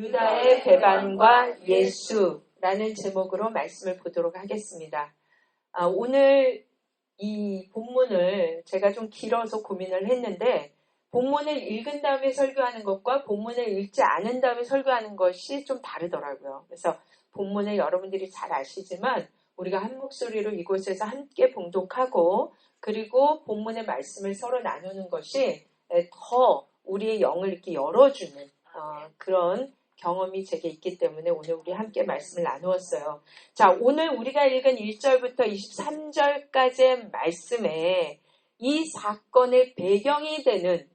유다의 배반과 예수라는 제목으로 말씀을 보도록 하겠습니다. 오늘 이 본문을 제가 좀 길어서 고민을 했는데 본문을 읽은 다음에 설교하는 것과 본문을 읽지 않은 다음에 설교하는 것이 좀 다르더라고요. 그래서 본문을 여러분들이 잘 아시지만 우리가 한 목소리로 이곳에서 함께 봉독하고 그리고 본문의 말씀을 서로 나누는 것이 더 우리의 영을 이렇게 열어주는 그런 경험이 제게 있기 때문에 오늘 우리 함께 말씀을 나누었어요. 자, 오늘 우리가 읽은 1절부터 23절까지의 말씀에 이 사건의 배경이 되는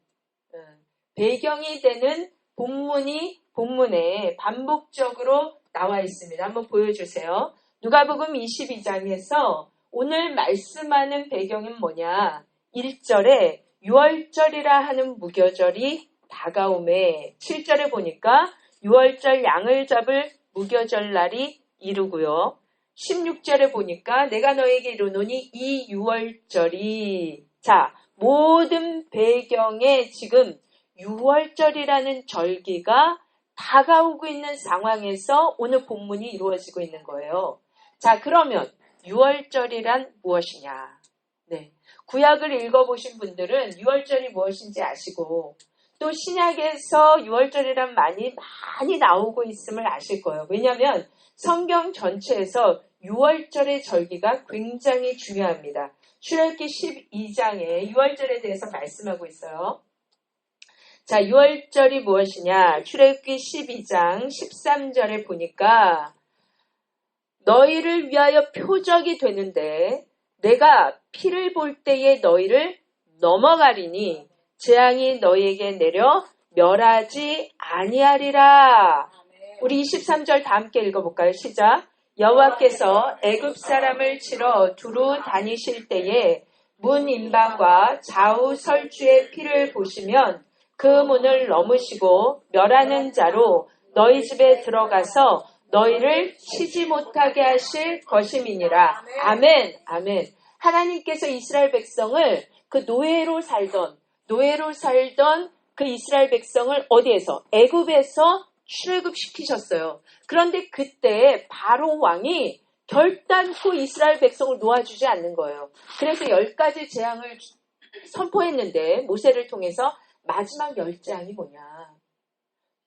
본문에 반복적으로 나와 있습니다. 한번 보여주세요. 누가복음 22장에서 오늘 말씀하는 배경은 뭐냐? 1절에 유월절이라 하는 무교절이 다가오매 7절에 보니까 유월절 양을 잡을 무교절 날이 이르고요. 16절에 보니까 내가 너에게 이르노니 이 유월절이 모든 배경에 지금 유월절이라는 절기가 다가오고 있는 상황에서 오늘 본문이 이루어지고 있는 거예요. 자, 그러면 유월절이란 무엇이냐? 네. 구약을 읽어보신 분들은 유월절이 무엇인지 아시고 또 신약에서 유월절이란 말이 많이 나오고 있음을 아실 거예요. 왜냐하면 성경 전체에서 유월절의 절기가 굉장히 중요합니다. 출애굽기 12장에 유월절에 대해서 말씀하고 있어요. 자, 유월절이 무엇이냐? 출애굽기 12장 13절에 보니까 너희를 위하여 표적이 되는데 내가 피를 볼 때에 너희를 넘어가리니 재앙이 너희에게 내려 멸하지 아니하리라. 우리 23절 다 함께 읽어볼까요? 시작. 여호와께서 애굽 사람을 치러 두루 다니실 때에 문 임방과 좌우 설주의 피를 보시면 그 문을 넘으시고 멸하는 자로 너희 집에 들어가서 너희를 치지 못하게 하실 것임이니라. 아멘. 아멘. 하나님께서 이스라엘 백성을 그 노예로 살던 그 이스라엘 백성을 어디에서? 애굽에서 출애굽시키셨어요. 그런데 그때 바로 왕이 결단코 이스라엘 백성을 놓아주지 않는 거예요. 그래서 10가지 재앙을 선포했는데 모세를 통해서 마지막 10재앙이 뭐냐?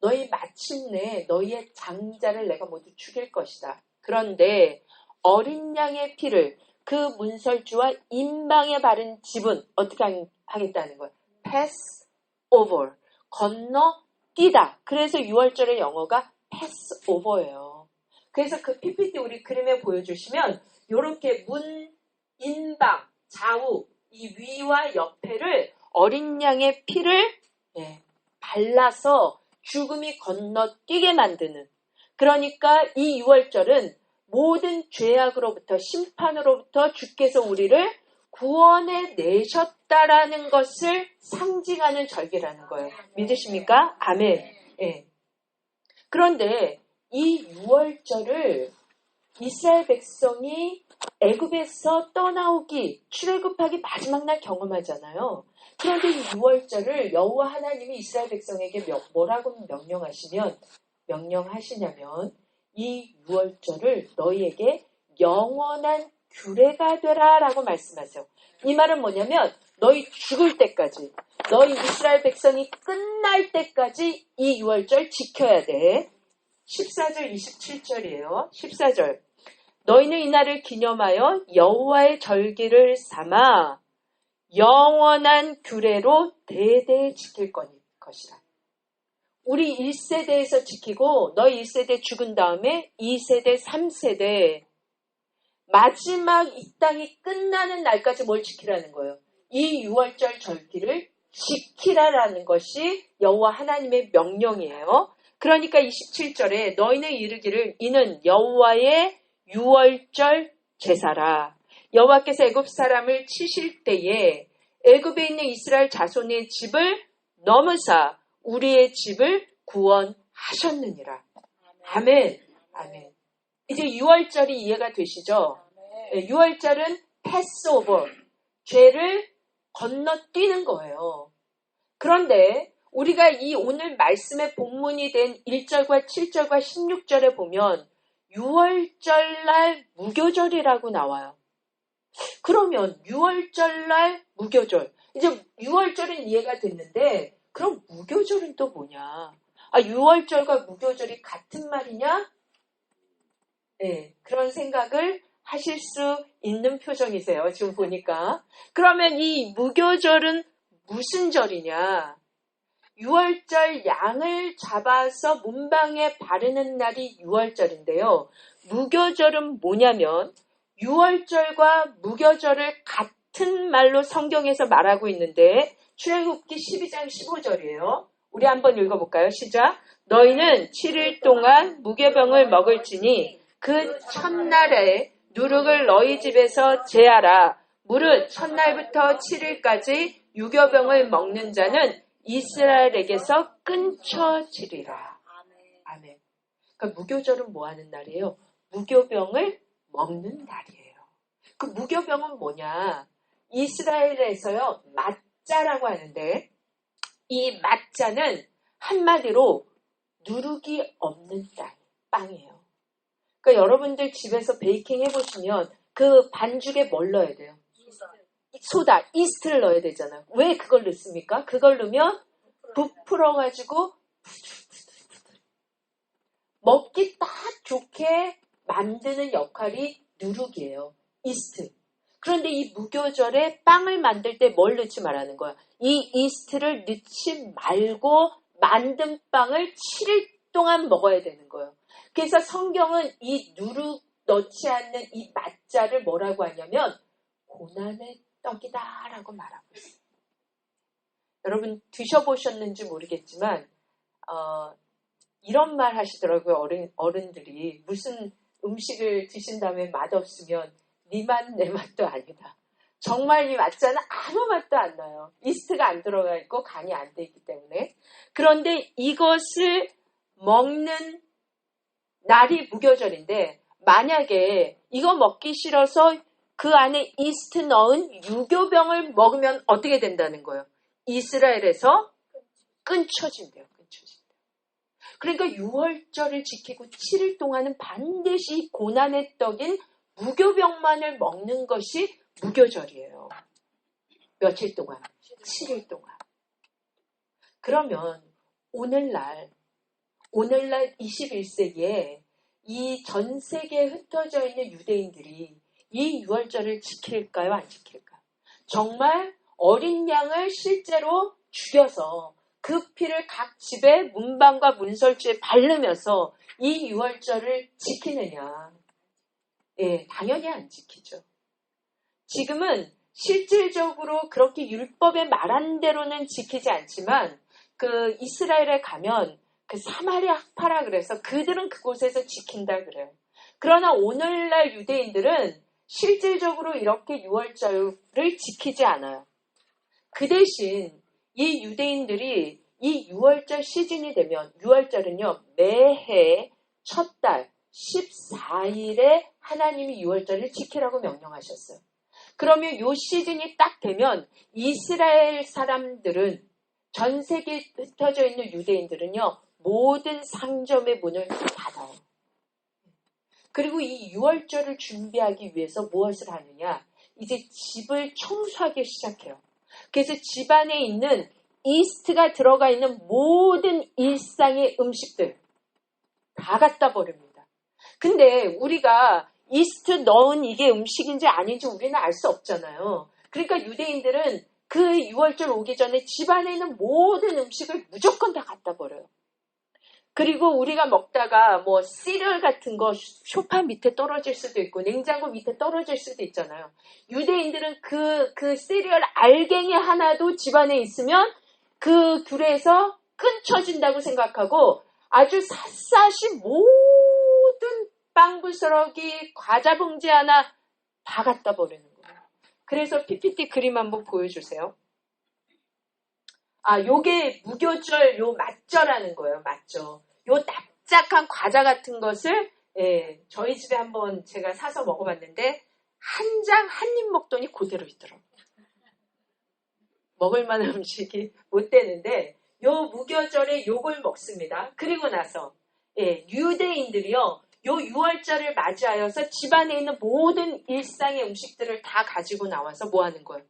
너희 마침내 너희의 장자를 내가 모두 죽일 것이다. 그런데 어린 양의 피를 그 문설주와 임방에 바른 집은 어떻게 하겠다는 거예요? pass over, 건너뛰다. 그래서 6월절의 영어가 pass over예요. 그래서 그 PPT 우리 그림에 보여주시면 이렇게 문, 인방, 좌우, 이 위와 옆에를 어린 양의 피를 발라서 죽음이 건너뛰게 만드는. 그러니까 이 6월절은 모든 죄악으로부터 심판으로부터 주께서 우리를 구원해 내셨다라는 것을 상징하는 절기라는 거예요. 믿으십니까? 아멘. 예. 그런데 이 6월절을 이스라엘 백성이 애굽에서 떠나오기, 출애굽하기 마지막 날 경험하잖아요. 그런데 이 6월절을 여호와 하나님이 이스라엘 백성에게 뭐라고 명령하시냐면 이 6월절을 너희에게 영원한 규례가 되라 라고 말씀하세요. 이 말은 뭐냐면 너희 죽을 때까지, 너희 이스라엘 백성이 끝날 때까지 이 6월절 지켜야 돼. 14절 27절이에요. 14절. 너희는 이날을 기념하여 여호와의 절기를 삼아 영원한 규례로 대대에 지킬 것이다. 우리 1세대에서 지키고 너희 1세대 죽은 다음에 2세대, 3세대 마지막 이 땅이 끝나는 날까지 뭘 지키라는 거예요? 이 6월절 절기를 지키라라는 것이 여호와 하나님의 명령이에요. 그러니까 27절에 너희는 이르기를 이는 여호와의 6월절 제사라. 여호와께서 애굽 사람을 치실 때에 애굽에 있는 이스라엘 자손의 집을 넘으사 우리의 집을 구원하셨느니라. 아멘. 아멘. 이제 6월절이 이해가 되시죠? 6월절은 패스오버, 죄를 건너뛰는 거예요. 그런데 우리가 이 오늘 말씀의 본문이 된 1절과 7절과 16절에 보면 6월절 날 무교절이라고 나와요. 그러면 6월절 날 무교절. 이제 6월절은 이해가 됐는데 그럼 무교절은 또 뭐냐? 6월절과 무교절이 같은 말이냐? 네, 그런 생각을 하실 수 있는 표정이세요. 지금 보니까. 그러면 이 무교절은 무슨 절이냐? 6월절 양을 잡아서 문방에 바르는 날이 6월절인데요. 무교절은 뭐냐면 6월절과 무교절을 같은 말로 성경에서 말하고 있는데 출애굽기 12장 15절이에요. 우리 한번 읽어볼까요? 시작. 너희는 7일 동안 무교병을 먹을지니 그 첫날에 누룩을 너희 집에서 제하라. 무릇 첫날부터 7일까지 유교병을 먹는 자는 이스라엘에게서 끊쳐지리라. 아멘. 그러니까 무교절은 뭐 하는 날이에요? 무교병을 먹는 날이에요. 그 무교병은 뭐냐? 이스라엘에서요, 맞자라고 하는데 이 맞자는 한마디로 누룩이 없는 빵이에요. 그러니까 여러분들 집에서 베이킹 해보시면 그 반죽에 뭘 넣어야 돼요? 소다, 이스트를 넣어야 되잖아요. 왜 그걸 넣습니까? 그걸 넣으면 부풀어가지고 먹기 딱 좋게 만드는 역할이 누룩이에요. 이스트. 그런데 이 무교절에 빵을 만들 때 뭘 넣지 말라는 거야? 이 이스트를 넣지 말고 만든 빵을 7일 동안 먹어야 되는 거예요. 그래서 성경은 이 누룩 넣지 않는 이 맞자를 뭐라고 하냐면 고난의 떡이다라고 말하고 있어요. 여러분 드셔보셨는지 모르겠지만 이런 말 하시더라고요. 어른들이 무슨 음식을 드신 다음에 맛없으면 네 맛 내 맛도 아니다. 정말 이 맞자는 아무 맛도 안 나요. 이스트가 안 들어가 있고 간이 안 돼 있기 때문에. 그런데 이것을 먹는 날이 무교절인데 만약에 이거 먹기 싫어서 그 안에 이스트 넣은 유교병을 먹으면 어떻게 된다는 거예요? 이스라엘에서 끊쳐진대요. 그러니까 6월절을 지키고 7일 동안은 반드시 고난의 떡인 무교병만을 먹는 것이 무교절이에요. 며칠 동안? 7일 동안. 그러면 오늘날 21세기에 이 전 세계에 흩어져 있는 유대인들이 이 6월절을 지킬까요? 안 지킬까요? 정말 어린 양을 실제로 죽여서 그 피를 각 집의 문방과 문설주에 바르면서 이 6월절을 지키느냐? 예, 당연히 안 지키죠. 지금은 실질적으로 그렇게 율법에 말한 대로는 지키지 않지만 그 이스라엘에 가면 그 사마리아 학파라 그래서 그들은 그곳에서 지킨다 그래요. 그러나 오늘날 유대인들은 실질적으로 이렇게 6월절을 지키지 않아요. 그 대신 이 유대인들이 이 6월절 시즌이 되면 6월절은요. 매해 첫 달 14일에 하나님이 6월절을 지키라고 명령하셨어요. 그러면 이 시즌이 딱 되면 이스라엘 사람들은 전 세계에 흩어져 있는 유대인들은요. 모든 상점의 문을 닫아요. 그리고 이 6월절을 준비하기 위해서 무엇을 하느냐? 이제 집을 청소하기 시작해요. 그래서 집안에 있는 이스트가 들어가 있는 모든 일상의 음식들 다 갖다 버립니다. 근데 우리가 이스트 넣은 이게 음식인지 아닌지 우리는 알 수 없잖아요. 그러니까 유대인들은 그 6월절 오기 전에 집안에 있는 모든 음식을 무조건 다 갖다 버려요. 그리고 우리가 먹다가 뭐 시리얼 같은 거 소파 밑에 떨어질 수도 있고 냉장고 밑에 떨어질 수도 있잖아요. 유대인들은 그 시리얼 알갱이 하나도 집안에 있으면 그 귤에서 끊쳐진다고 생각하고 아주 샅샅이 모든 빵 부스러기, 과자 봉지 하나 다 갖다 버리는 거예요. 그래서 PPT 그림 한번 보여주세요. 요게 무교절, 요 맞절하는 거예요. 맞죠. 요 납작한 과자 같은 것을 저희 집에 한번 제가 사서 먹어봤는데 한 장 한 입 먹더니 그대로 있더라고요. 먹을 만한 음식이 못 되는데 요 무교절에 욕을 먹습니다. 그리고 나서 유대인들이요, 요 6월절을 맞이하여서 집안에 있는 모든 일상의 음식들을 다 가지고 나와서 뭐 하는 거예요?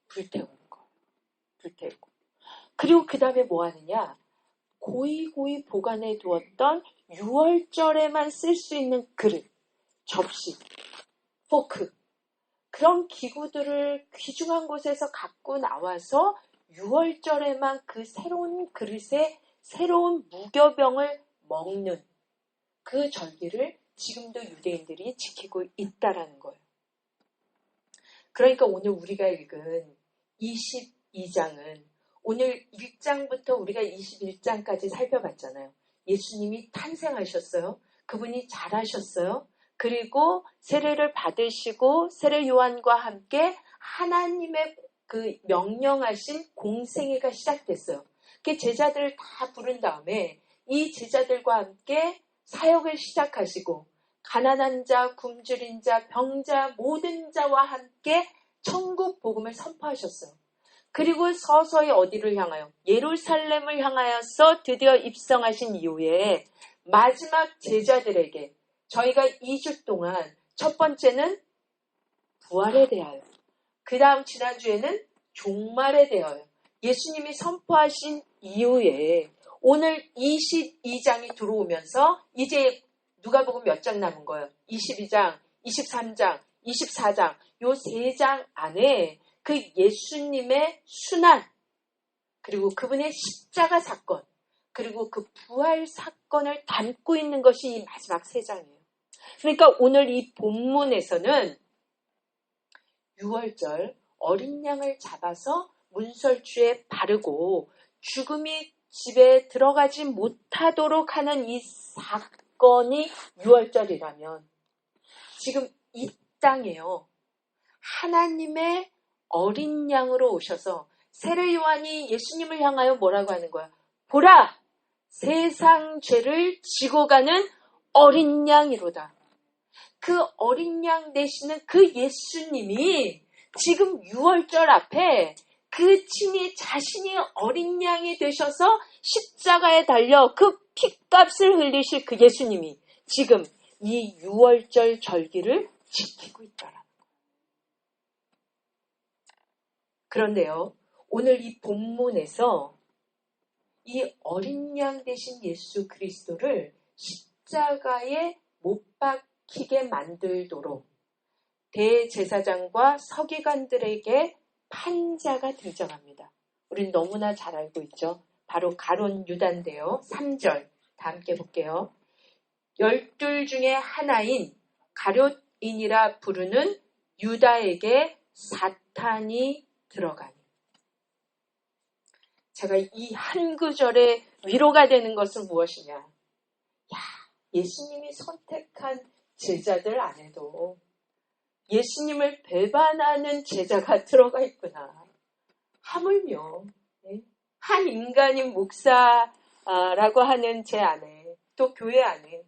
불태우는 거예요. 불태우고. 그리고 그 다음에 뭐 하느냐? 고이고이 보관해 두었던 6월절에만 쓸 수 있는 그릇, 접시, 포크, 그런 기구들을 귀중한 곳에서 갖고 나와서 6월절에만 그 새로운 그릇에 새로운 무교병을 먹는 그 절기를 지금도 유대인들이 지키고 있다라는 거예요. 그러니까 오늘 우리가 읽은 22장은 오늘 1장부터 우리가 21장까지 살펴봤잖아요. 예수님이 탄생하셨어요. 그분이 잘하셨어요. 그리고 세례를 받으시고 세례 요한과 함께 하나님의 그 명령하신 공생애가 시작됐어요. 그 제자들을 다 부른 다음에 이 제자들과 함께 사역을 시작하시고 가난한 자, 굶주린 자, 병자, 모든 자와 함께 천국 복음을 선포하셨어요. 그리고 서서히 어디를 향하여? 예루살렘을 향하여서 드디어 입성하신 이후에 마지막 제자들에게 저희가 2주 동안 첫 번째는 부활에 대하여, 그 다음 지난주에는 종말에 대하여 예수님이 선포하신 이후에 오늘 22장이 들어오면서 이제 누가복음 몇 장 남은 거예요? 22장, 23장, 24장 요 3장 안에 그 예수님의 순환, 그리고 그분의 십자가 사건, 그리고 그 부활 사건을 담고 있는 것이 이 마지막 3장이에요. 그러니까 오늘 이 본문에서는 6월절 어린 양을 잡아서 문설주에 바르고 죽음이 집에 들어가지 못하도록 하는 이 사건이 6월절이라면 지금 이 땅에요, 하나님의 어린 양으로 오셔서 세례 요한이 예수님을 향하여 뭐라고 하는 거야? 보라! 세상 죄를 지고 가는 어린 양이로다. 그 어린 양 되시는 그 예수님이 지금 6월절 앞에 그 친히 자신이 어린 양이 되셔서 십자가에 달려 그 핏값을 흘리실 그 예수님이 지금 이 6월절 절기를 지키고 있더라. 그런데요, 오늘 이 본문에서 이 어린 양 되신 예수 그리스도를 십자가에 못 박히게 만들도록 대제사장과 서기관들에게 판자가 등장합니다. 우린 너무나 잘 알고 있죠. 바로 가룟 유다인데요. 3절 다 함께 볼게요. 12 중에 하나인 가룟인이라 부르는 유다에게 사탄이 들어가니. 제가 이 한 구절에 위로가 되는 것은 무엇이냐? 야, 예수님이 선택한 제자들 안에도 예수님을 배반하는 제자가 들어가 있구나. 하물며 한 인간인 목사라고 하는 제 안에, 또 교회 안에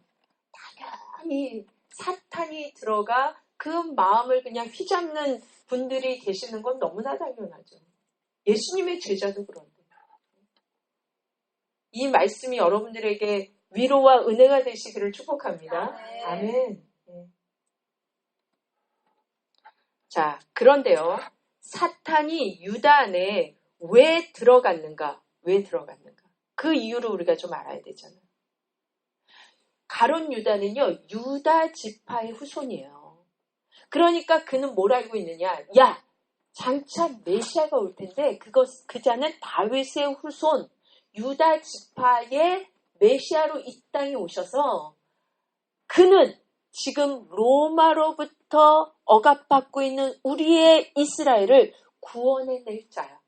당연히 사탄이 들어가 그 마음을 그냥 휘잡는 분들이 계시는 건 너무나 당연하죠. 예수님의 제자도 그런데. 이 말씀이 여러분들에게 위로와 은혜가 되시기를 축복합니다. 아멘. 자, 그런데요, 사탄이 유다 안에 왜 들어갔는가? 그 이유를 우리가 좀 알아야 되잖아요. 가룟 유다는요, 유다 지파의 후손이에요. 그러니까 그는 뭘 알고 있느냐? 야, 장차 메시아가 올 텐데 그 자는 다윗의 후손, 유다 지파의 메시아로 이 땅에 오셔서 그는 지금 로마로부터 억압받고 있는 우리의 이스라엘을 구원해낼 자야.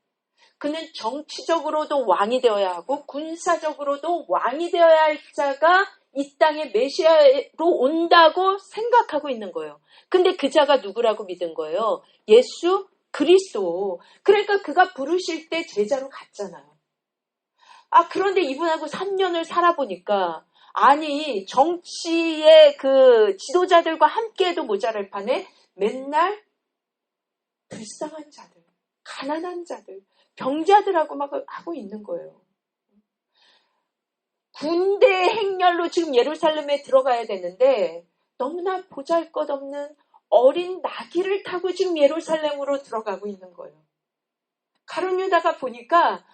그는 정치적으로도 왕이 되어야 하고 군사적으로도 왕이 되어야 할 자가 이 땅에 메시아로 온다고 생각하고 있는 거예요. 근데 그 자가 누구라고 믿은 거예요? 예수 그리스도. 그러니까 그가 부르실 때 제자로 갔잖아요. 그런데 이분하고 3년을 살아보니까 아니, 정치의 그 지도자들과 함께해도 모자랄 판에 맨날 불쌍한 자들, 가난한 자들, 병자들하고 막 하고 있는 거예요. 군대 행렬로 지금 예루살렘에 들어가야 되는데 너무나 보잘것없는 어린 나귀를 타고 지금 예루살렘으로 들어가고 있는 거예요. 가룟 유다가 보니까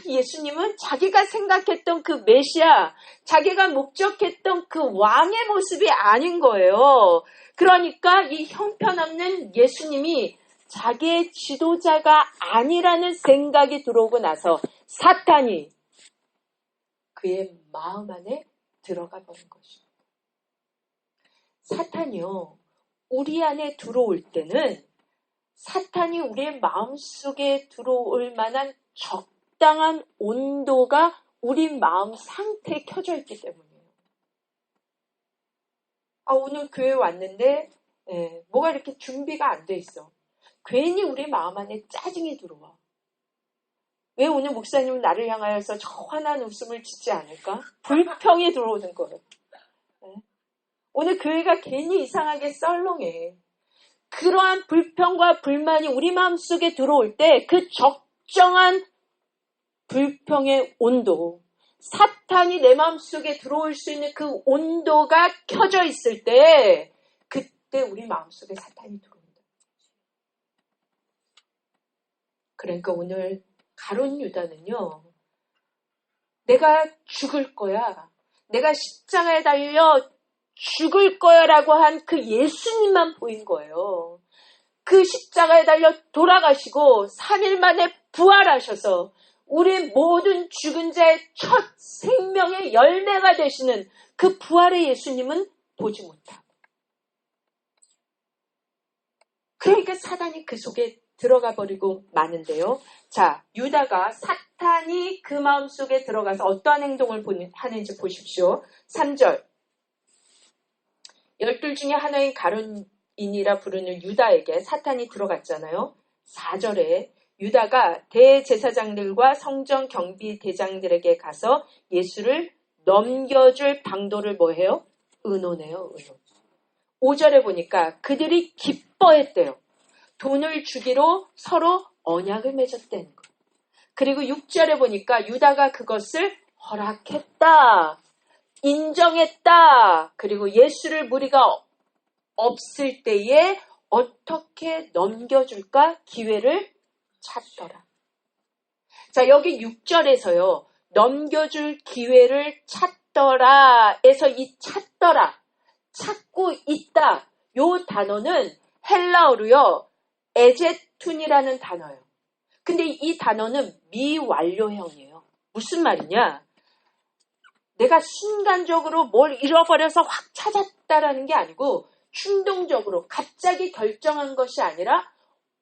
예수님은 자기가 생각했던 그 메시아, 자기가 목적했던 그 왕의 모습이 아닌 거예요. 그러니까 이 형편없는 예수님이 자기의 지도자가 아니라는 생각이 들어오고 나서 사탄이 그의 마음 안에 들어가 버린 것입니다. 사탄이요, 우리 안에 들어올 때는 사탄이 우리의 마음속에 들어올 만한 적당한 온도가 우리 마음 상태에 켜져 있기 때문이에요. 오늘 교회 왔는데 뭐가 이렇게 준비가 안 돼 있어. 괜히 우리 마음 안에 짜증이 들어와. 왜 오늘 목사님은 나를 향하여서 저 환한 웃음을 짓지 않을까? 불평이 들어오는 거예요. 오늘 교회가 괜히 이상하게 썰렁해. 그러한 불평과 불만이 우리 마음속에 들어올 때 그 적정한 불평의 온도, 사탄이 내 마음속에 들어올 수 있는 그 온도가 켜져 있을 때 그때 우리 마음속에 사탄이 들어옵니다. 그러니까 오늘 가룟 유다는요, 내가 죽을 거야, 내가 십자가에 달려 죽을 거야라고 한 그 예수님만 보인 거예요. 그 십자가에 달려 돌아가시고 3일 만에 부활하셔서 우리 모든 죽은 자의 첫 생명의 열매가 되시는 그 부활의 예수님은 보지 못하고, 그러니까 사단이 그 속에 들어가 버리고 마는데요. 자, 유다가 사탄이 그 마음속에 들어가서 어떠한 행동을 하는지 보십시오. 3절. 12 중에 하나인 가룟인이라 부르는 유다에게 사탄이 들어갔잖아요. 4절에 유다가 대제사장들과 성전 경비 대장들에게 가서 예수를 넘겨줄 방도를 뭐해요? 의논해요. 의논. 5절에 보니까 그들이 기뻐했대요. 돈을 주기로 서로 언약을 맺었다는 거. 그리고 6절에 보니까 유다가 그것을 허락했다, 인정했다. 그리고 예수를 무리가 없을 때에 어떻게 넘겨줄까 기회를 찾더라. 자, 여기 6절에서요. 넘겨줄 기회를 찾더라 에서 이 찾더라, 찾고 있다, 요 단어는 헬라어로요, 에제툰이라는 단어예요. 근데 이 단어는 미완료형이에요. 무슨 말이냐? 내가 순간적으로 뭘 잃어버려서 확 찾았다라는 게 아니고 충동적으로 갑자기 결정한 것이 아니라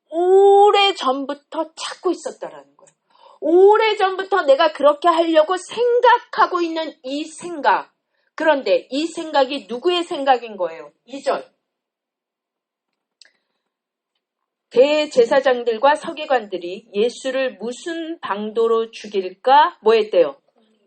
오래전부터 찾고 있었다라는 거예요. 오래전부터 내가 그렇게 하려고 생각하고 있는 이 생각. 그런데 이 생각이 누구의 생각인 거예요? 2절. 대제사장들과 서기관들이 예수를 무슨 방도로 죽일까? 뭐 했대요?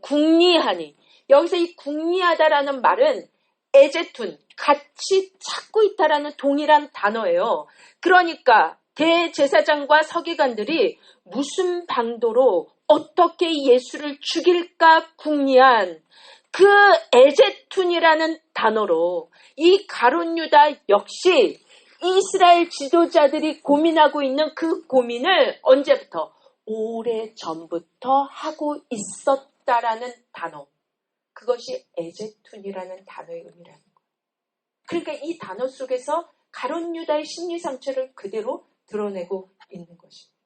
궁리하니. 여기서 이 궁리하다라는 말은 에제툰, 같이 찾고 있다라는 동일한 단어예요. 그러니까 대제사장과 서기관들이 무슨 방도로 어떻게 예수를 죽일까 궁리한 그 에제툰이라는 단어로 이 가룟 유다 역시 이스라엘 지도자들이 고민하고 있는 그 고민을 언제부터? 오래전부터 하고 있었다라는 단어. 그것이 에제툰이라는 단어의 의미라는 거예요. 그러니까 이 단어 속에서 가룟 유다의 심리 상처를 그대로 드러내고 있는 것입니다.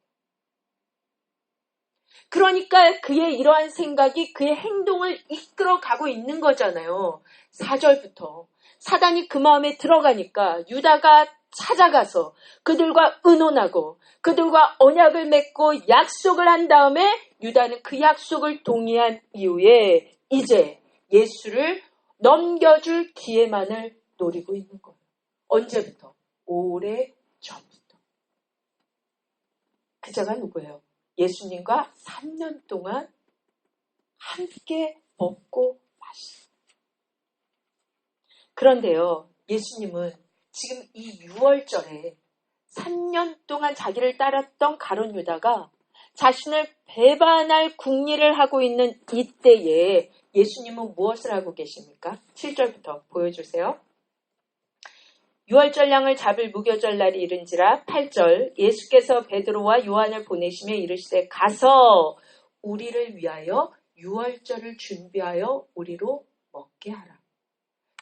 그러니까 그의 이러한 생각이 그의 행동을 이끌어가고 있는 거잖아요. 4절부터 사단이 그 마음에 들어가니까 유다가 찾아가서 그들과 의논하고 그들과 언약을 맺고 약속을 한 다음에 유다는 그 약속을 동의한 이후에 이제 예수를 넘겨줄 기회만을 노리고 있는 거예요. 언제부터? 오래 전부터. 그자가 누구예요? 예수님과 3년 동안 함께 먹고 마셨어요. 그런데요, 예수님은 지금 이 6월절에 3년 동안 자기를 따랐던 가룟 유다가 자신을 배반할 궁리를 하고 있는 이때에 예수님은 무엇을 하고 계십니까? 7절부터 보여주세요. 유월절량을 잡을 무교절 날이 이른지라 8절 예수께서 베드로와 요한을 보내시며 이르시되 가서 우리를 위하여 유월절을 준비하여 우리로 먹게 하라.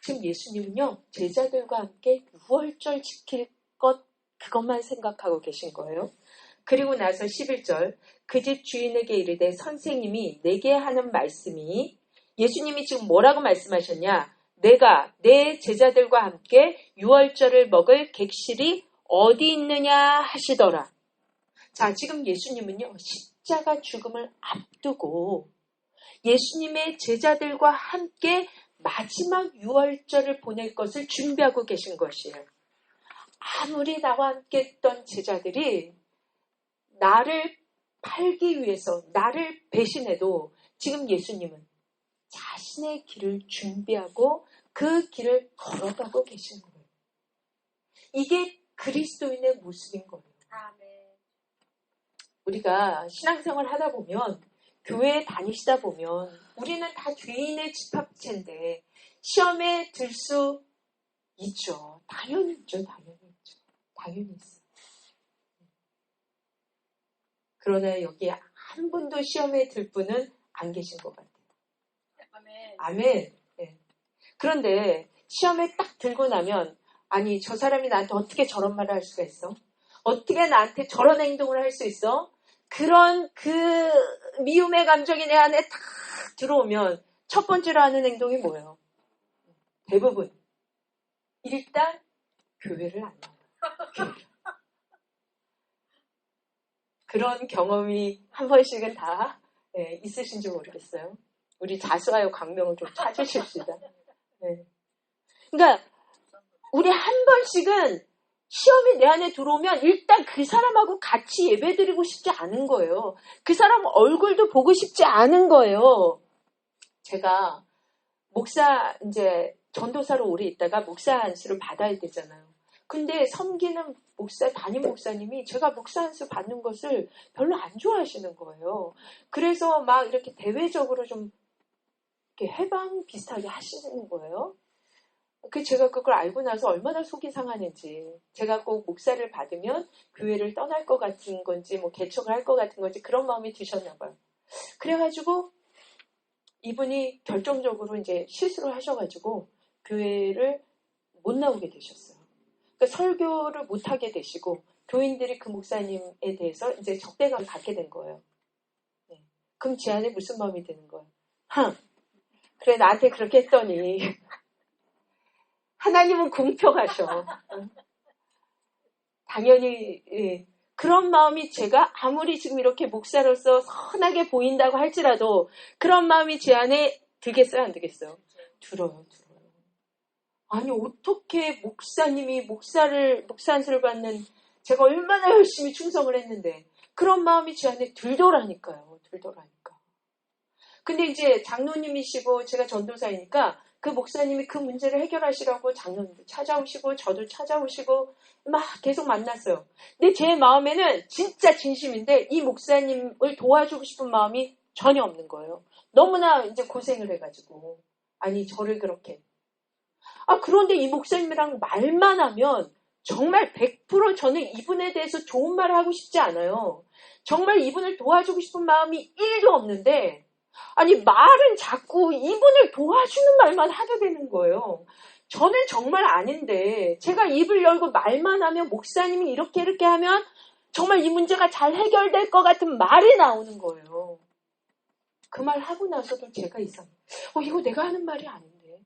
지금 예수님은요 제자들과 함께 유월절 지킬 것 그것만 생각하고 계신 거예요. 그리고 나서 11절 그 집 주인에게 이르되 선생님이 내게 하는 말씀이 예수님이 지금 뭐라고 말씀하셨냐? 내가 내 제자들과 함께 유월절을 먹을 객실이 어디 있느냐 하시더라. 자, 지금 예수님은요 십자가 죽음을 앞두고 예수님의 제자들과 함께 마지막 유월절을 보낼 것을 준비하고 계신 것이에요. 아무리 나와 함께 했던 제자들이 나를 팔기 위해서 나를 배신해도 지금 예수님은 자신의 길을 준비하고 그 길을 걸어가고 계신 거예요. 이게 그리스도인의 모습인 거예요. 우리가 신앙생활 하다 보면 교회에 다니시다 보면 우리는 다 죄인의 집합체인데 시험에 들 수 있죠. 당연히 있죠. 당연히 있어요. 그러나 여기 한 분도 시험에 들 분은 안 계신 것 같아요. 아멘. 네. 그런데 시험에 딱 들고 나면 아니 저 사람이 나한테 어떻게 저런 말을 할 수가 있어? 어떻게 나한테 저런 행동을 할 수 있어? 그런 그 미움의 감정이 내 안에 딱 들어오면 첫 번째로 하는 행동이 뭐예요? 대부분 일단 교회를 안 나와요. 그런 경험이 한 번씩은 다 있으신지 모르겠어요. 우리 자수하여 광명을 좀 찾으십시다. 네. 그러니까 우리 한 번씩은 시험이 내 안에 들어오면 일단 그 사람하고 같이 예배드리고 싶지 않은 거예요. 그 사람 얼굴도 보고 싶지 않은 거예요. 제가 목사 이제 전도사로 오래 있다가 목사 안수를 받아야 되잖아요. 근데 섬기는 담임 목사님이 제가 목사 안수 받는 것을 별로 안 좋아하시는 거예요. 그래서 막 이렇게 대외적으로 좀 이렇게 해방 비슷하게 하시는 거예요. 제가 그걸 알고 나서 얼마나 속이 상하는지, 제가 꼭 목사를 받으면 교회를 떠날 것 같은 건지, 뭐 개척을 할 것 같은 건지 그런 마음이 드셨나 봐요. 그래가지고 이분이 결정적으로 이제 실수를 하셔가지고 교회를 못 나오게 되셨어요. 그러니까 설교를 못 하게 되시고 교인들이 그 목사님에 대해서 이제 적대감을 갖게 된 거예요. 네. 그럼 제 안에 무슨 마음이 드는 거예요? 그래 나한테 그렇게 했더니 하나님은 공평하셔. 당연히 그런 마음이 제가 아무리 지금 이렇게 목사로서 선하게 보인다고 할지라도 그런 마음이 제 안에 들겠어요? 안 들겠어요? 들어요. 아니 어떻게 목사님이 목사 안수를 받는 제가 얼마나 열심히 충성을 했는데 그런 마음이 제 안에 들더라니까요. 근데 이제 장로님이시고 제가 전도사이니까 그 목사님이 그 문제를 해결하시라고 장로님도 찾아오시고 저도 찾아오시고 막 계속 만났어요. 근데 제 마음에는 진짜 진심인데 이 목사님을 도와주고 싶은 마음이 전혀 없는 거예요. 너무나 이제 고생을 해가지고 아니 저를 그렇게 그런데 이 목사님이랑 말만 하면 정말 100% 저는 이분에 대해서 좋은 말을 하고 싶지 않아요. 정말 이분을 도와주고 싶은 마음이 1도 없는데 아니 말은 자꾸 이분을 도와주는 말만 하게 되는 거예요. 저는 정말 아닌데 제가 입을 열고 말만 하면 목사님이 이렇게 하면 정말 이 문제가 잘 해결될 것 같은 말이 나오는 거예요. 그 말 하고 나서도 제가 이상해요. 이거 내가 하는 말이 아닌데.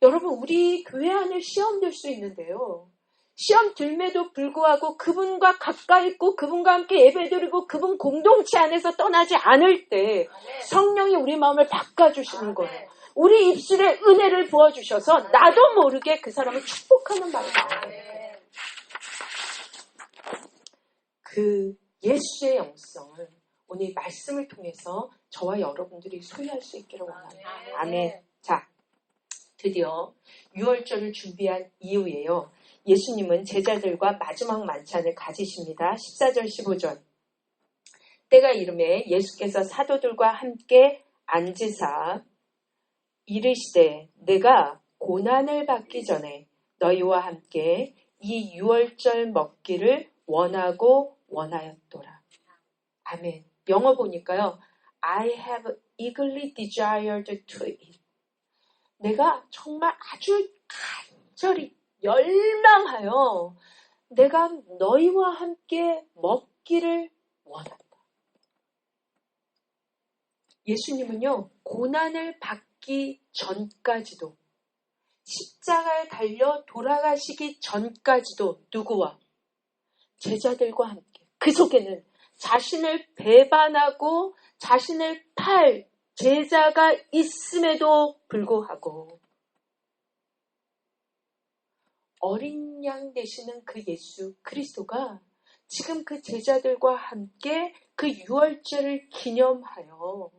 여러분 우리 교회 안에 시험 들 수 있는데요. 시험 들매도 불구하고 그분과 가까이 있고 그분과 함께 예배드리고 그분 공동체 안에서 떠나지 않을 때 성령이 우리 마음을 바꿔주시는 거예요. 우리 입술에 은혜를 부어주셔서 나도 모르게 그 사람을 축복하는 말이 나와요. 그 예수의 영성을 오늘 말씀을 통해서 저와 여러분들이 소유할 수 있기를 원합니다. 아멘. 자, 드디어 유월절을 준비한 이후에요. 예수님은 제자들과 마지막 만찬을 가지십니다. 14절 15절 때가 이르매 예수께서 사도들과 함께 앉으사 이르시되 내가 고난을 받기 전에 너희와 함께 이 유월절 먹기를 원하고 원하였도라. 아멘. 영어 보니까요. I have eagerly desired to eat. 내가 정말 아주 간절히 열망하여 내가 너희와 함께 먹기를 원한다. 예수님은요, 고난을 받기 전까지도, 십자가에 달려 돌아가시기 전까지도 누구와? 제자들과 함께. 그 속에는 자신을 배반하고 자신을 팔 제자가 있음에도 불구하고 어린 양 되시는 그 예수 그리스도가 지금 그 제자들과 함께 그 유월절을 기념하여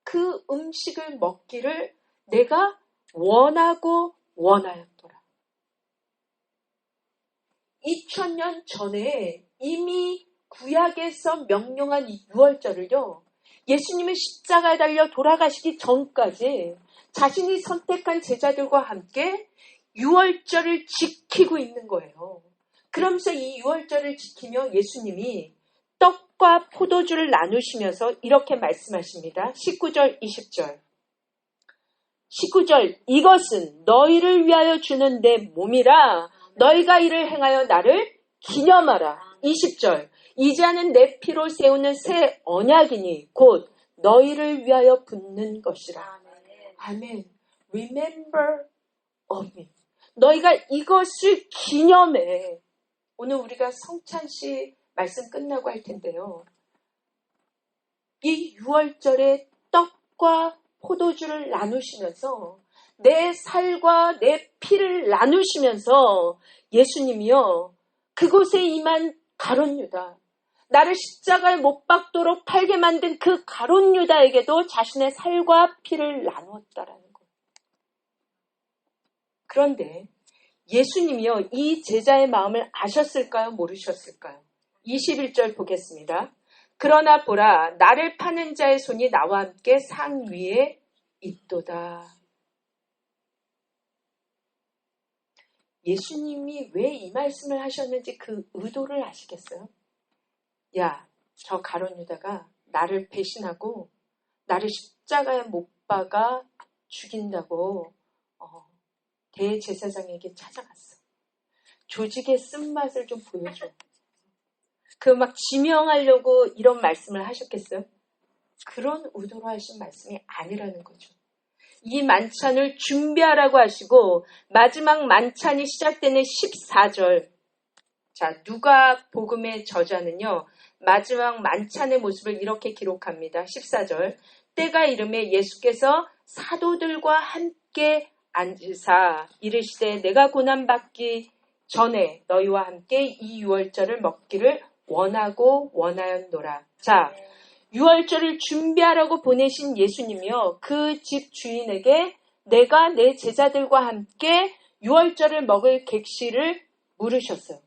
그 음식을 먹기를 내가 원하고 원하였더라. 2000년 전에 이미 구약에서 명령한 이 유월절을요, 예수님의 십자가에 달려 돌아가시기 전까지 자신이 선택한 제자들과 함께 유월절을 지키고 있는 거예요. 그러면서 이 유월절을 지키며 예수님이 떡과 포도주를 나누시면서 이렇게 말씀하십니다. 19절, 20절. 19절, 이것은 너희를 위하여 주는 내 몸이라 너희가 이를 행하여 나를 기념하라. 20절, 이 잔은 내 피로 세우는 새 언약이니 곧 너희를 위하여 붓는 것이라. 아멘. Remember of me. 너희가 이것을 기념해. 오늘 우리가 성찬식 말씀 끝나고 할 텐데요. 이 유월절에 떡과 포도주를 나누시면서 내 살과 내 피를 나누시면서 예수님이요, 그곳에 임한 가룟 유다, 나를 십자가에 못 박도록 팔게 만든 그 가룟 유다에게도 자신의 살과 피를 나누었다라는 거예요. 그런데 예수님이요, 이 제자의 마음을 아셨을까요? 모르셨을까요? 21절 보겠습니다. 그러나 보라, 나를 파는 자의 손이 나와 함께 상 위에 있도다. 예수님이 왜 이 말씀을 하셨는지 그 의도를 아시겠어요? 야, 저 가룟 유다가 나를 배신하고 나를 십자가에 못 박아 죽인다고 대제사장에게 찾아갔어. 조직의 쓴맛을 좀 보여줘. 그 막 지명하려고 이런 말씀을 하셨겠어요? 그런 의도로 하신 말씀이 아니라는 거죠. 이 만찬을 준비하라고 하시고 마지막 만찬이 시작되는 14절. 자, 누가 복음의 저자는요, 마지막 만찬의 모습을 이렇게 기록합니다. 14절. 때가 이르매 예수께서 사도들과 함께 앉으사 이르시되 내가 고난받기 전에 너희와 함께 이 유월절을 먹기를 원하고 원하였노라. 자, 유월절을 준비하라고 보내신 예수님이요, 그 집 주인에게 내가 내 제자들과 함께 유월절을 먹을 객실을 물으셨어요.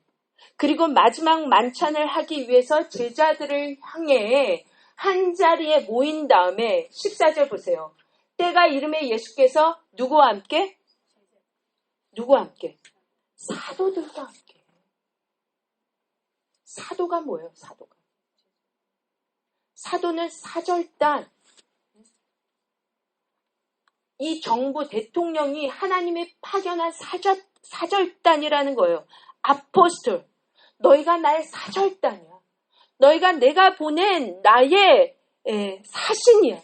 그리고 마지막 만찬을 하기 위해서 제자들을 향해 한 자리에 모인 다음에 14절 보세요. 때가 이름에 예수께서 누구와 함께? 누구와 함께? 사도들과 함께. 사도가 뭐예요? 사도가. 사도는 사절단. 이 정부 대통령이 하나님이 파견한 사절단이라는 거예요. 아포스톨. 너희가 나의 사절단이야. 너희가 내가 보낸 나의 사신이야.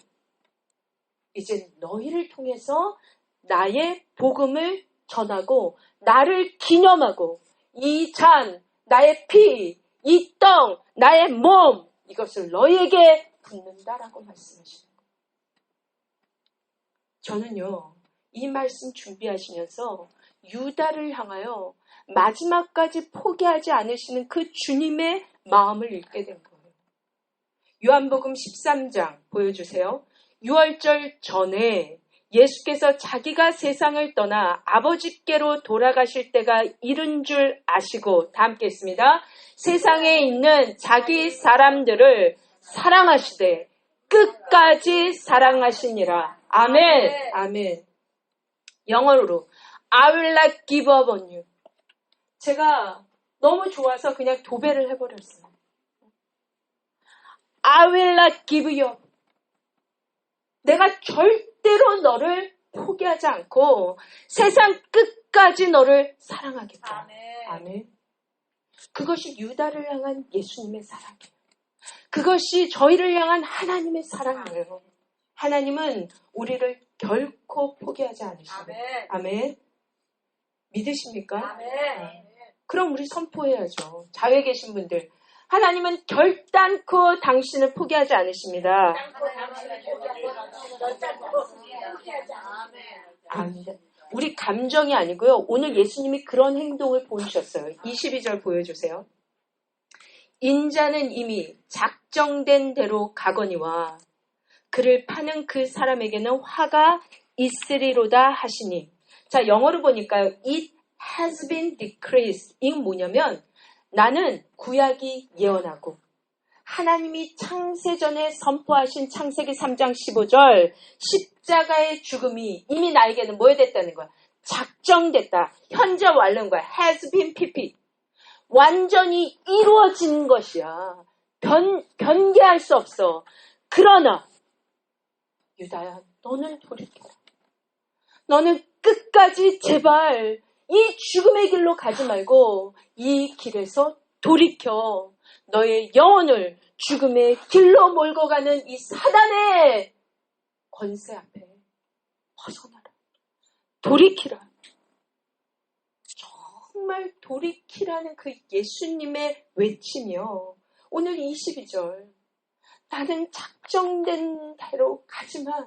이제 너희를 통해서 나의 복음을 전하고 나를 기념하고 이 잔, 나의 피, 이 떡, 나의 몸, 이것을 너희에게 붓는다라고 말씀하시는 거예요. 저는요, 이 말씀 준비하시면서 유다를 향하여 마지막까지 포기하지 않으시는 그 주님의 마음을 읽게 된 거예요. 요한복음 13장 보여주세요. 유월절 전에 예수께서 자기가 세상을 떠나 아버지께로 돌아가실 때가 이른 줄 아시고, 다 함께 했습니다. 세상에 있는 자기 사람들을 사랑하시되 끝까지 사랑하시니라. 아멘. 아멘. 영어로 I will not give up on you. 제가 너무 좋아서 그냥 도배를 해버렸어요. I will not give you up. 내가 절대로 너를 포기하지 않고 세상 끝까지 너를 사랑하겠다. 아멘. 그것이 유다를 향한 예수님의 사랑이에요. 그것이 저희를 향한 하나님의 사랑이에요. 하나님은 우리를 결코 포기하지 않으십니다. 아멘. 믿으십니까? 아멘. 그럼 우리 선포해야죠. 자외 계신 분들. 하나님은 결단코 당신을 포기하지 않으십니다. 아멘. 우리 감정이 아니고요. 오늘 예수님이 그런 행동을 보이셨어요. 22절 보여주세요. 인자는 이미 작정된 대로 가거니와 그를 파는 그 사람에게는 화가 있으리로다 하시니. 자, 영어로 보니까요. It has been decreased. 이건 뭐냐면 나는 구약이 예언하고 하나님이 창세전에 선포하신 창세기 3장 15절 십자가의 죽음이 이미 나에게는 뭐 됐다는 거야? 작정됐다. 현재 완료인 거야. has been pp. 완전히 이루어진 것이야. 변개할 수 없어. 그러나 유다야, 너는 돌이켜라. 너는 끝까지 제발 이 죽음의 길로 가지 말고 이 길에서 돌이켜 너의 영혼을 죽음의 길로 몰고 가는 이 사단의 권세 앞에 벗어나라. 돌이키라. 정말 돌이키라는 그 예수님의 외침이요. 오늘 22절. 나는 작정된 대로 가지만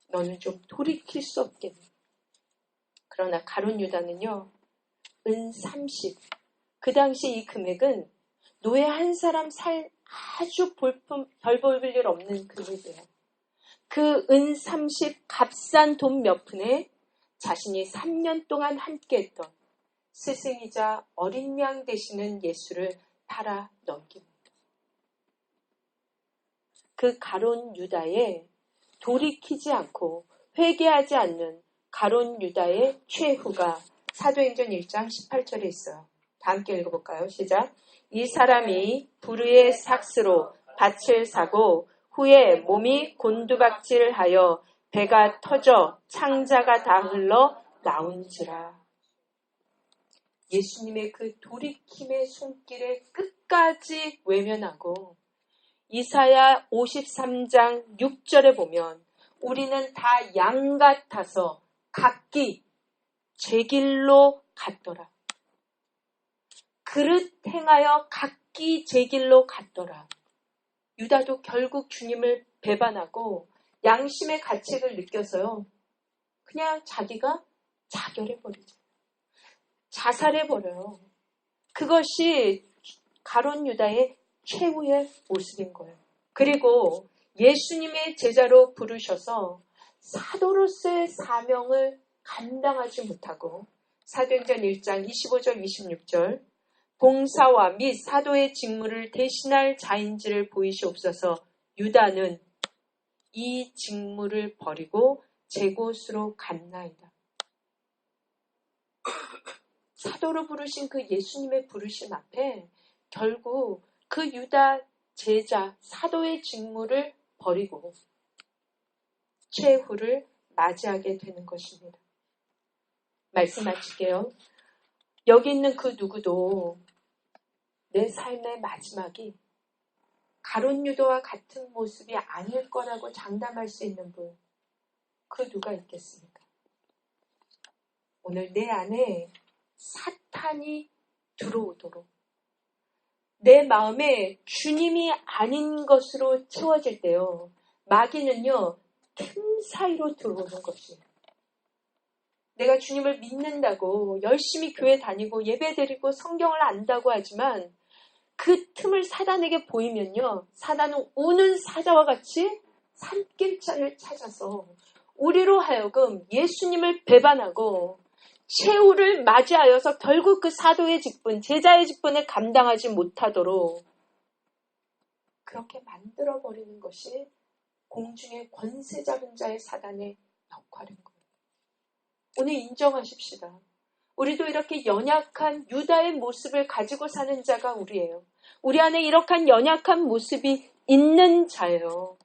너는 좀 돌이킬 수 없겠니? 그러나 가룟 유다는요. 은 30. 그 당시 이 금액은 노예 한 사람 살 아주 별 볼 일 없는 금액이에요. 그 은 30 값싼 돈 몇 푼에 자신이 3년 동안 함께했던 스승이자 어린 양 되시는 예수를 팔아 넘깁니다. 그 가룟 유다의 돌이키지 않고 회개하지 않는 가룟 유다의 최후가 사도행전 1장 18절에 있어요. 다 함께 읽어볼까요? 시작. 이 사람이 불의의 삭스로 밭을 사고 후에 몸이 곤두박질하여 배가 터져 창자가 다 흘러 나온지라. 예수님의 그 돌이킴의 손길에 끝까지 외면하고 이사야 53장 6절에 보면 우리는 다 양 같아서 각기 제 길로 갔더라. 그릇 행하여 각기 제 길로 갔더라. 유다도 결국 주님을 배반하고 양심의 가책을 느껴서요. 그냥 자기가 자결해버리죠. 자살해버려요. 그것이 가룟 유다의 최후의 모습인 거예요. 그리고 예수님의 제자로 부르셔서 사도로서의 사명을 감당하지 못하고 사도행전 1장 25절 26절 봉사와 및 사도의 직무를 대신할 자인지를 보이시옵소서. 유다는 이 직무를 버리고 제 곳으로 갔나이다. 사도로 부르신 그 예수님의 부르심 앞에 결국 그 유다 제자 사도의 직무를 버리고 최후를 맞이하게 되는 것입니다. 말씀 마칠게요. 여기 있는 그 누구도 내 삶의 마지막이 가룟 유다와 같은 모습이 아닐 거라고 장담할 수 있는 분, 그 누가 있겠습니까? 오늘 내 안에 사탄이 들어오도록 내 마음에 주님이 아닌 것으로 채워질 때요. 마귀는요. 틈 사이로 들어오는 것이에요. 내가 주님을 믿는다고 열심히 교회 다니고 예배드리고 성경을 안다고 하지만 그 틈을 사단에게 보이면요. 사단은 우는 사자와 같이 산길자를 찾아서 우리로 하여금 예수님을 배반하고 최후를 맞이하여서 결국 그 사도의 직분, 제자의 직분을 감당하지 못하도록 그렇게 만들어버리는 것이 공중의 권세 잡은 자의 사단의 역할인 거예요. 오늘 인정하십시다. 우리도 이렇게 연약한 유다의 모습을 가지고 사는 자가 우리예요. 우리 안에 이렇게 연약한 모습이 있는 자예요.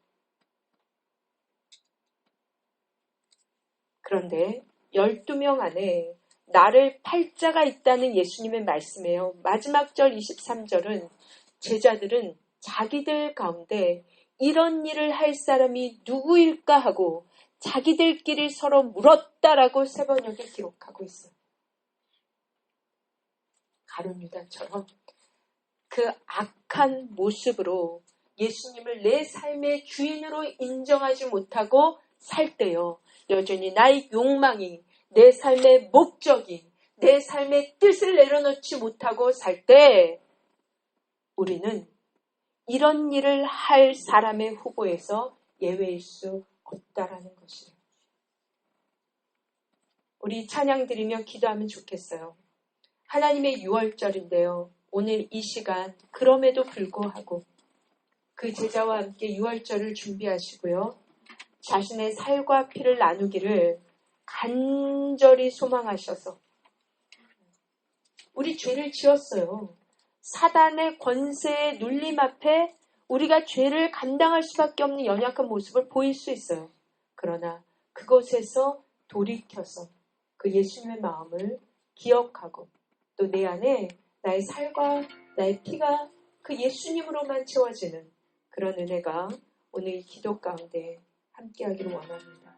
그런데 12명 안에 나를 팔 자가 있다는 예수님의 말씀이에요. 마지막 절 23절은 제자들은 자기들 가운데 이런 일을 할 사람이 누구일까 하고 자기들끼리 서로 물었다라고 세번역에 기록하고 있어요. 가룟 유다처럼 그 악한 모습으로 예수님을 내 삶의 주인으로 인정하지 못하고 살 때요. 여전히 나의 욕망이, 내 삶의 목적이, 내 삶의 뜻을 내려놓지 못하고 살 때 우리는 이런 일을 할 사람의 후보에서 예외일 수 없다라는 것이에요. 우리 찬양 드리며 기도하면 좋겠어요. 하나님의 6월절인데요. 오늘 이 시간 그럼에도 불구하고 그 제자와 함께 6월절을 준비하시고요. 자신의 살과 피를 나누기를 간절히 소망하셔서 우리 죄를 지었어요. 사단의 권세의 눌림 앞에 우리가 죄를 감당할 수밖에 없는 연약한 모습을 보일 수 있어요. 그러나 그곳에서 돌이켜서 그 예수님의 마음을 기억하고 또 내 안에 나의 살과 나의 피가 그 예수님으로만 채워지는 그런 은혜가 오늘 이 기도 가운데 함께하기를 원합니다.